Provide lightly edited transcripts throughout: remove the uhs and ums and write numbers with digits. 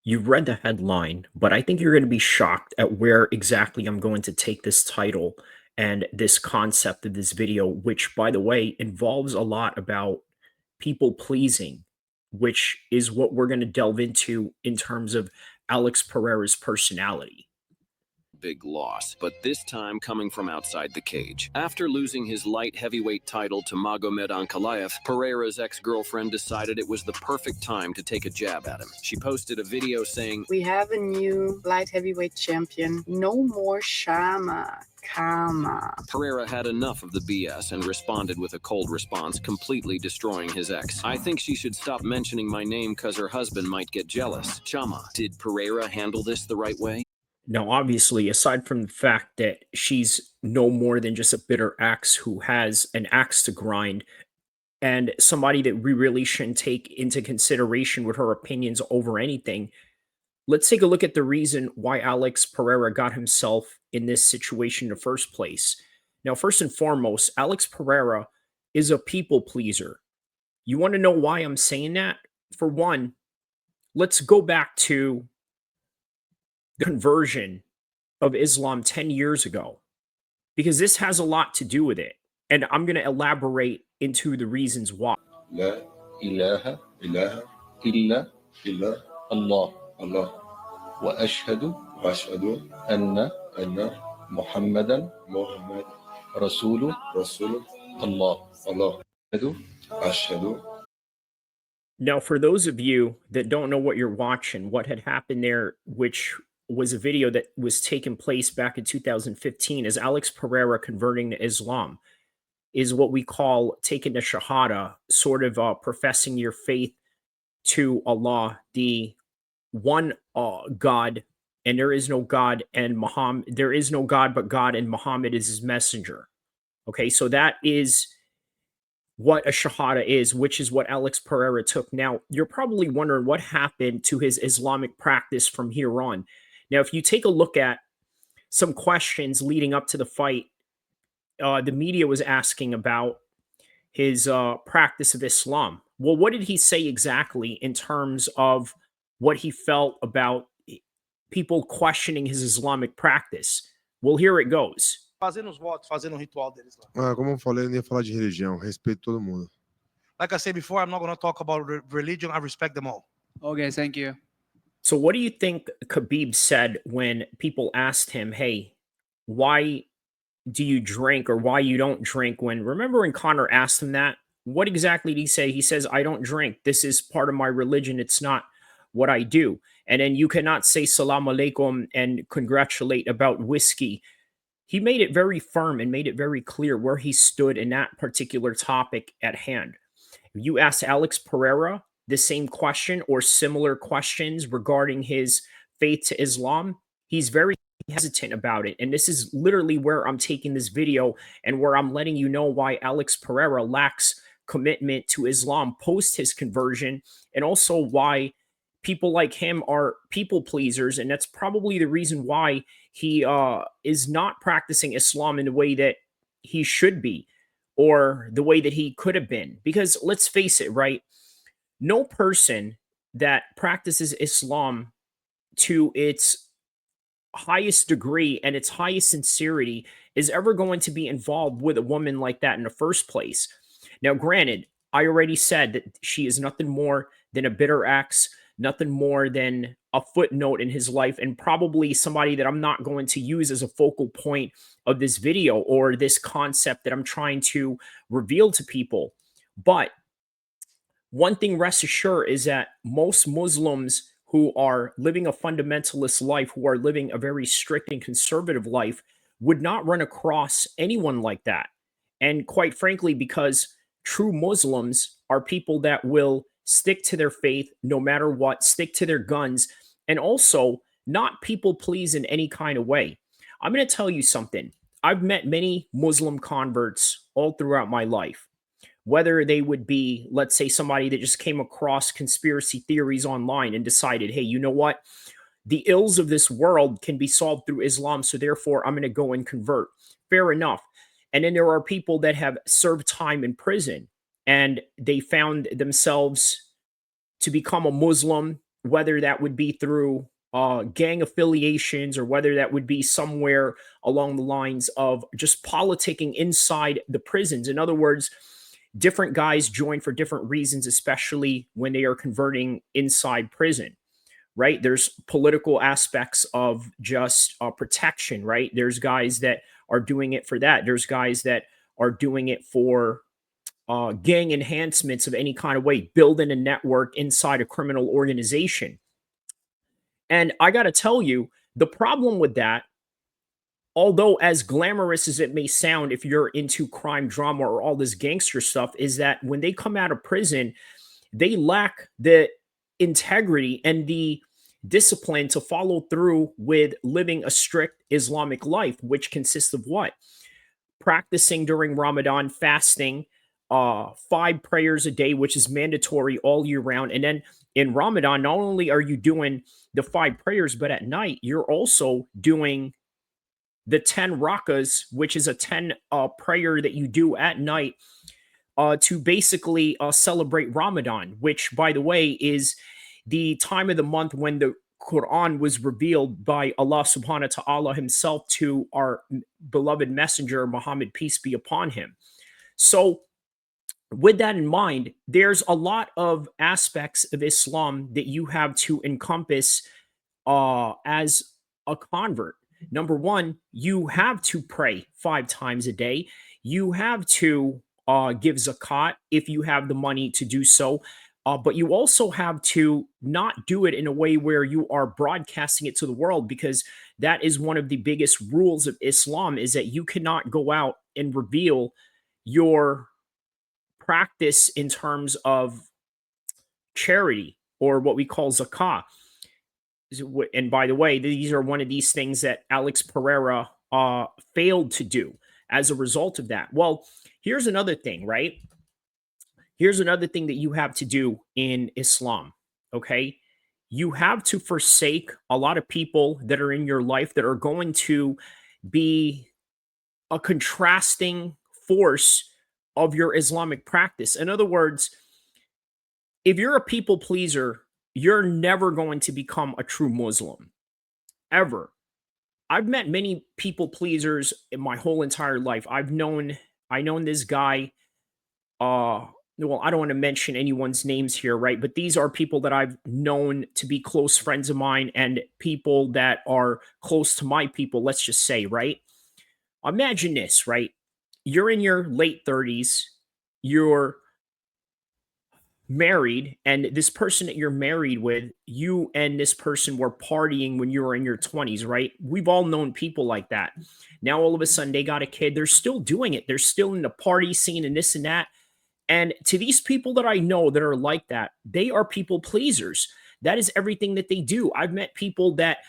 You've read the headline, but I think you're going to be shocked at where exactly I'm going to take this title and this concept of this video, which, by the way, involves a lot about people pleasing, which is what we're going to delve into in terms of Alex Pereira's personality. Big loss, but this time coming from outside the cage. After losing his light heavyweight title to Magomed Ankalaev, Pereira's ex-girlfriend decided it was the perfect time to take a jab at him. She posted a video saying, "We have a new light heavyweight champion. No more Shama. Kama." Pereira had enough of the BS and responded with a cold response, completely destroying his ex. "I think she should stop mentioning my name cause her husband might get jealous." Chama, did Pereira handle this the right way? Now, obviously, aside from the fact that she's no more than just a bitter ex who has an axe to grind, and somebody that we really shouldn't take into consideration with her opinions over anything. Let's take a look at the reason why Alex Pereira got himself in this situation in the first place. Now, first and foremost, Alex Pereira is a people pleaser. You want to know why I'm saying that? For one, let's go back to the conversion of Islam 10 years ago, because this has a lot to do with it. And I'm going to elaborate into the reasons why. لا إله إله إلا إلا الله الله وأشهد أن محمدا محمد رسول الله الله أشهد. Now, for those of you that don't know what you're watching, what had happened there, which was a video that was taking place back in 2015, is Alex Pereira converting to Islam, is what we call taking the Shahada, sort of professing your faith to Allah, the one God, and there is no God, and Muhammad, there is no God but God, and Muhammad is his messenger. Okay, so that is what a Shahada is, which is what Alex Pereira took. Now, you're probably wondering what happened to his Islamic practice from here on. Now, if you take a look at some questions leading up to the fight, the media was asking about his practice of Islam. Well, what did he say exactly in terms of what he felt about people questioning his Islamic practice? Well, here it goes. Fazendo os votos, fazendo o ritual deles lá. Como eu falei, eu não ia falar de religião, respeito todo mundo. Like I said before, I'm not going to talk about religion. I respect them all. Okay, thank you. So, what do you think Khabib said when people asked him, hey, why do you drink or why you don't drink? Remember when Connor asked him that? What exactly did he say? He says, I don't drink. This is part of my religion. It's not what I do. And then you cannot say salam alaikum and congratulate about whiskey. He made it very firm and made it very clear where he stood in that particular topic at hand. If you ask Alex Pereira the same question or similar questions regarding his faith to Islam, he's very hesitant about it. And this is literally where I'm taking this video and where I'm letting you know why Alex Pereira lacks commitment to Islam post his conversion, and also why people like him are people pleasers. And that's probably the reason why he is not practicing Islam in the way that he should be or the way that he could have been. Because let's face it, right? No person that practices Islam to its highest degree and its highest sincerity is ever going to be involved with a woman like that in the first place. Now, granted, I already said that she is nothing more than a bitter ex, nothing more than a footnote in his life, and probably somebody that I'm not going to use as a focal point of this video or this concept that I'm trying to reveal to people. But one thing, rest assured, is that most Muslims who are living a fundamentalist life, who are living a very strict and conservative life, would not run across anyone like that. And quite frankly, because true Muslims are people that will stick to their faith no matter what, stick to their guns, and also not people please in any kind of way. I'm going to tell you something. I've met many Muslim converts all throughout my life, whether they would be, let's say, somebody that just came across conspiracy theories online and decided, hey, you know what? The ills of this world can be solved through Islam, so therefore I'm going to go and convert. Fair enough. And then there are people that have served time in prison and they found themselves to become a Muslim whether that would be through gang affiliations or whether that would be somewhere along the lines of just politicking inside the prisons. In other words, different guys join for different reasons, especially when they are converting inside prison, right? There's political aspects of just protection, right? There's guys that are doing it for that. There's guys that are doing it for gang enhancements of any kind of way, building a network inside a criminal organization. And I got to tell you, the problem with that, although as glamorous as it may sound if you're into crime drama or all this gangster stuff, is that when they come out of prison, they lack the integrity and the discipline to follow through with living a strict Islamic life, which consists of what? Practicing during Ramadan, fasting, 5 prayers a day, which is mandatory all year round. And then in Ramadan, not only are you doing the 5 prayers, but at night, you're also doing the 10 rakas, which is a 10 prayer that you do at night to basically celebrate Ramadan, which, by the way, is the time of the month when the Quran was revealed by Allah subhanahu wa ta'ala himself to our beloved messenger, Muhammad, peace be upon him. So, with that in mind, there's a lot of aspects of Islam that you have to encompass as a convert. Number one, you have to pray 5 times a day. You have to give zakat if you have the money to do so. But you also have to not do it in a way where you are broadcasting it to the world, because that is one of the biggest rules of Islam, is that you cannot go out and reveal your practice in terms of charity or what we call zakah. And by the way, these are one of these things that Alex Pereira failed to do as a result of that. Well, here's another thing, right? Here's another thing that you have to do in Islam, okay? You have to forsake a lot of people that are in your life that are going to be a contrasting force of your Islamic practice. In other words, if you're a people pleaser, you're never going to become a true Muslim, ever. I've met many people pleasers in my whole entire life. I known this guy, well, I don't want to mention anyone's names here, right? But these are people that I've known to be close friends of mine and people that are close to my people, let's just say, right? Imagine this, right? You're in your late 30s, you're married, and this person that you're married with, you and this person were partying when you were in your 20s, right? We've all known people like that. Now all of a sudden they got a kid, they're still doing it, they're still in the party scene and this and that. And to these people that I know that are like that, they are people pleasers. That is everything that they do. I've met people that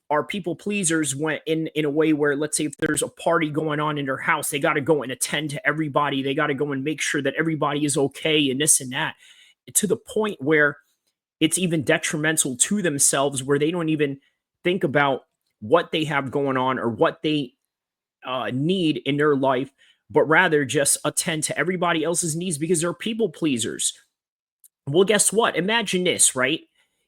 are people pleasers when in a way where, let's say, if there's a party going on in their house, they got to go and attend to everybody. They got to go and make sure that everybody is okay and this and that, to the point where it's even detrimental to themselves, where they don't even think about what they have going on or what they need in their life, but rather just attend to everybody else's needs because they're people pleasers. Well, guess what? Imagine this, right?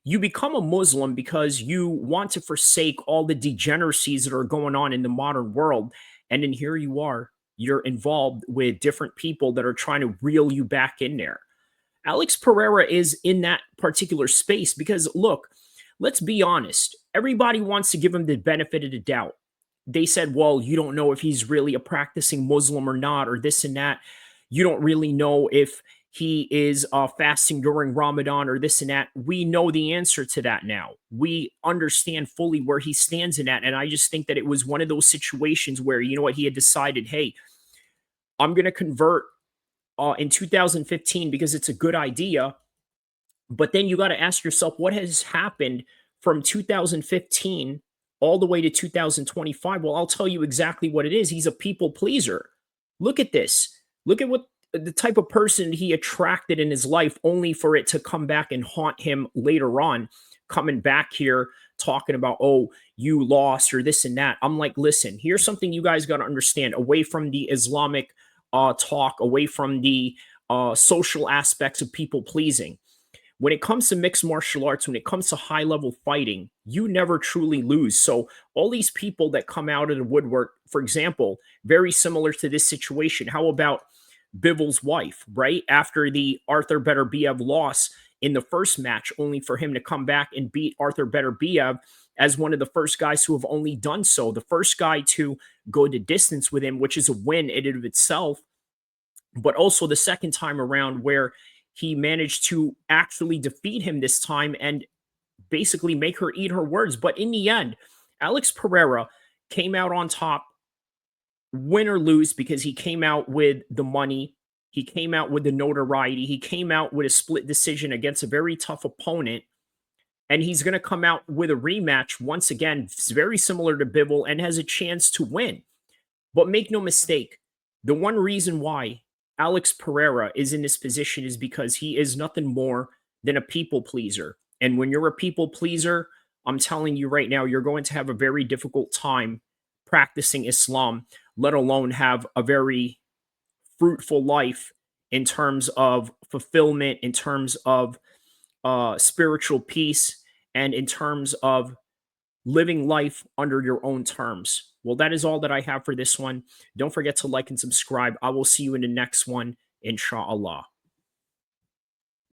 You become a Muslim because you want to forsake all the degeneracies that are going on in the modern world. And then here you are, you're involved with different people that are trying to reel you back in there. Alex Pereira is in that particular space because, look, let's be honest. Everybody wants to give him the benefit of the doubt. They said, well, you don't know if he's really a practicing Muslim or not, or this and that. You don't really know if he is fasting during Ramadan or this and that. We know the answer to that now. We understand fully where he stands in that. And I just think that it was one of those situations where, you know what, he had decided, hey, I'm going to convert in 2015 because it's a good idea. But then you got to ask yourself, what has happened from 2015 all the way to 2025? Well, I'll tell you exactly what it is. He's a people pleaser. Look at this. Look at what the type of person he attracted in his life, only for it to come back and haunt him later on, coming back here talking about, oh, you lost or this and that. I'm like, listen, here's something you guys got to understand, away from the Islamic talk, away from the social aspects of people pleasing. when it comes to mixed martial arts, when it comes to high level fighting, you never truly lose. So all these people that come out of the woodwork, for example, very similar to this situation. How about Bivol's wife, right? After the Arthur Beterbiev loss in the first match, only for him to come back and beat Arthur Beterbiev as one of the first guys who have only done so, the first guy to go the distance with him, which is a win in and of itself, but also the second time around where he managed to actually defeat him this time and basically make her eat her words. But in the end, Alex Pereira came out on top, win or lose, because he came out with the money. He came out with the notoriety. He came out with a split decision against a very tough opponent. And he's going to come out with a rematch once again, very similar to Bivol, and has a chance to win. But make no mistake, the one reason why Alex Pereira is in this position is because he is nothing more than a people pleaser. And when you're a people pleaser, I'm telling you right now, you're going to have a very difficult time practicing Islam, let alone have a very fruitful life in terms of fulfillment, in terms of spiritual peace, and in terms of living life under your own terms. Well, that is all that I have for this one. Don't forget to like and subscribe. I will see you in the next one, inshallah.